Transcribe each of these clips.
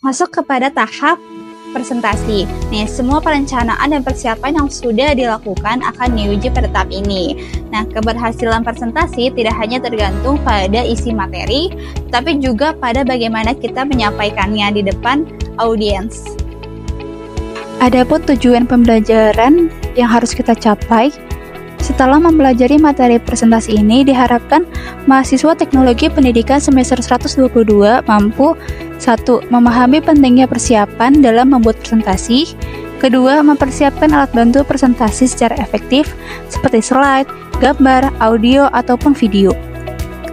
Masuk kepada tahap presentasi. Nih, semua perencanaan dan persiapan yang sudah dilakukan akan diuji pada tahap ini. Nah, keberhasilan presentasi tidak hanya tergantung pada isi materi, tapi juga pada bagaimana kita menyampaikannya di depan audiens. Adapun tujuan pembelajaran yang harus kita capai setelah mempelajari materi presentasi ini, diharapkan mahasiswa teknologi pendidikan semester 122 mampu 1. Memahami pentingnya persiapan dalam membuat presentasi. 2. Mempersiapkan alat bantu presentasi secara efektif seperti slide, gambar, audio, ataupun video.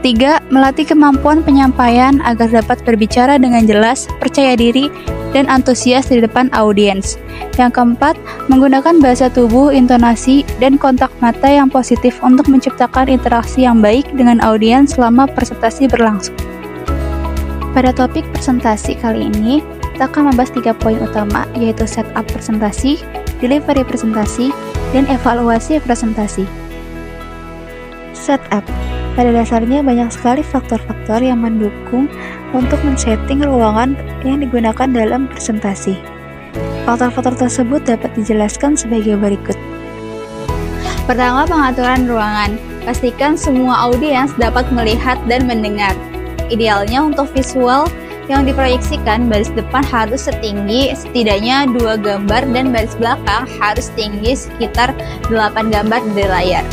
3. Melatih kemampuan penyampaian agar dapat berbicara dengan jelas, percaya diri, dan antusias di depan audiens. Yang keempat, menggunakan bahasa tubuh, intonasi, dan kontak mata yang positif untuk menciptakan interaksi yang baik dengan audiens selama presentasi berlangsung. Pada topik presentasi kali ini, kita akan membahas 3 poin utama, yaitu setup presentasi, delivery presentasi, dan evaluasi presentasi. Setup. Pada dasarnya banyak sekali faktor-faktor yang mendukung untuk men-setting ruangan yang digunakan dalam presentasi. Faktor-faktor tersebut dapat dijelaskan sebagai berikut. Pertama, pengaturan ruangan. Pastikan semua audiens dapat melihat dan mendengar. Idealnya untuk visual yang diproyeksikan, baris depan harus setinggi setidaknya 2 gambar dan baris belakang harus tinggi sekitar 8 gambar dari layar.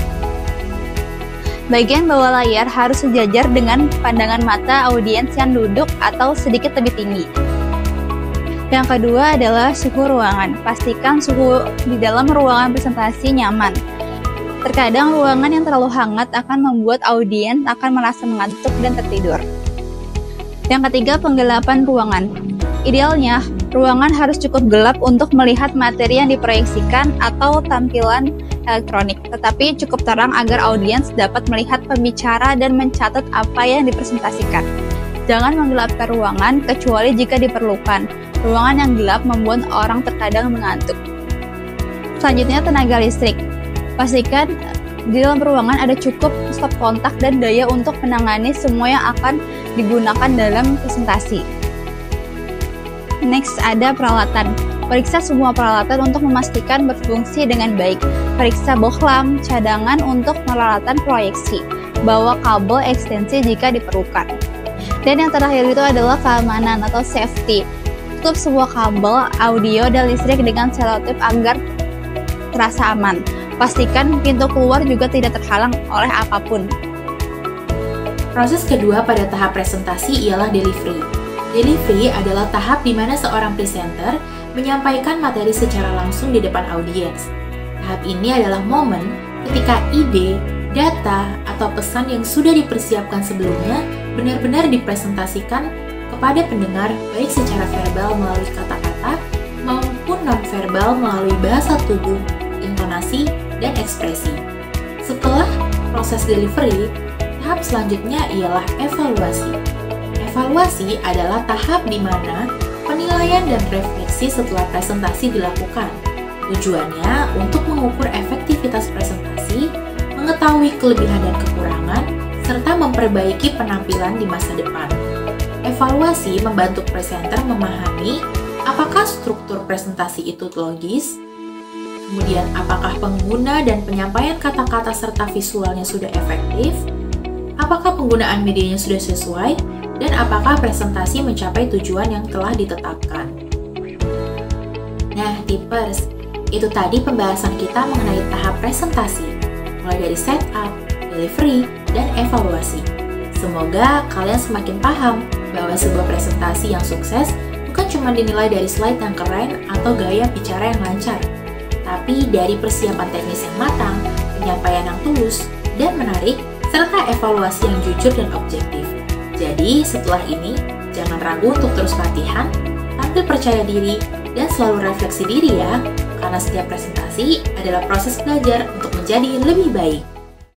Bagian bawah layar harus sejajar dengan pandangan mata audiens yang duduk atau sedikit lebih tinggi. Yang kedua adalah suhu ruangan. Pastikan suhu di dalam ruangan presentasi nyaman. Terkadang ruangan yang terlalu hangat akan membuat audiens akan merasa mengantuk dan tertidur. Yang ketiga, penggelapan ruangan. Idealnya, ruangan harus cukup gelap untuk melihat materi yang diproyeksikan atau tampilan elektronik, tetapi cukup terang agar audiens dapat melihat pembicara dan mencatat apa yang dipresentasikan. Jangan menggelapkan ruangan kecuali jika diperlukan. Ruangan yang gelap membuat orang terkadang mengantuk. Selanjutnya, tenaga listrik. Pastikan di dalam ruangan ada cukup stop kontak dan daya untuk menangani semua yang akan digunakan dalam presentasi. Next, ada peralatan. Periksa semua peralatan untuk memastikan berfungsi dengan baik. Periksa bohlam, cadangan untuk peralatan proyeksi. Bawa kabel ekstensi jika diperlukan. Dan yang terakhir itu adalah keamanan atau safety. Tutup semua kabel, audio, dan listrik dengan selotip agar terasa aman. Pastikan pintu keluar juga tidak terhalang oleh apapun. Proses kedua pada tahap presentasi ialah delivery. Delivery adalah tahap di mana seorang presenter menyampaikan materi secara langsung di depan audiens. Tahap ini adalah momen ketika ide, data, atau pesan yang sudah dipersiapkan sebelumnya benar-benar dipresentasikan kepada pendengar baik secara verbal melalui kata-kata maupun non-verbal melalui bahasa tubuh, intonasi, dan ekspresi. Setelah proses delivery, tahap selanjutnya ialah evaluasi. Evaluasi adalah tahap di mana penilaian dan refleksi setelah presentasi dilakukan. Tujuannya untuk mengukur efektivitas presentasi, mengetahui kelebihan dan kekurangan, serta memperbaiki penampilan di masa depan. Evaluasi membantu presenter memahami apakah struktur presentasi itu logis, kemudian apakah pengguna dan penyampaian kata-kata serta visualnya sudah efektif, apakah penggunaan medianya sudah sesuai, dan apakah presentasi mencapai tujuan yang telah ditetapkan. Nah, tipers, itu tadi pembahasan kita mengenai tahap presentasi, mulai dari setup, delivery, dan evaluasi. Semoga kalian semakin paham bahwa sebuah presentasi yang sukses bukan cuma dinilai dari slide yang keren atau gaya bicara yang lancar, tapi dari persiapan teknis yang matang, penyampaian yang tulus dan menarik, serta evaluasi yang jujur dan objektif. Jadi, setelah ini, jangan ragu untuk terus latihan, tampil percaya diri, dan selalu refleksi diri ya, karena setiap presentasi adalah proses belajar untuk menjadi lebih baik.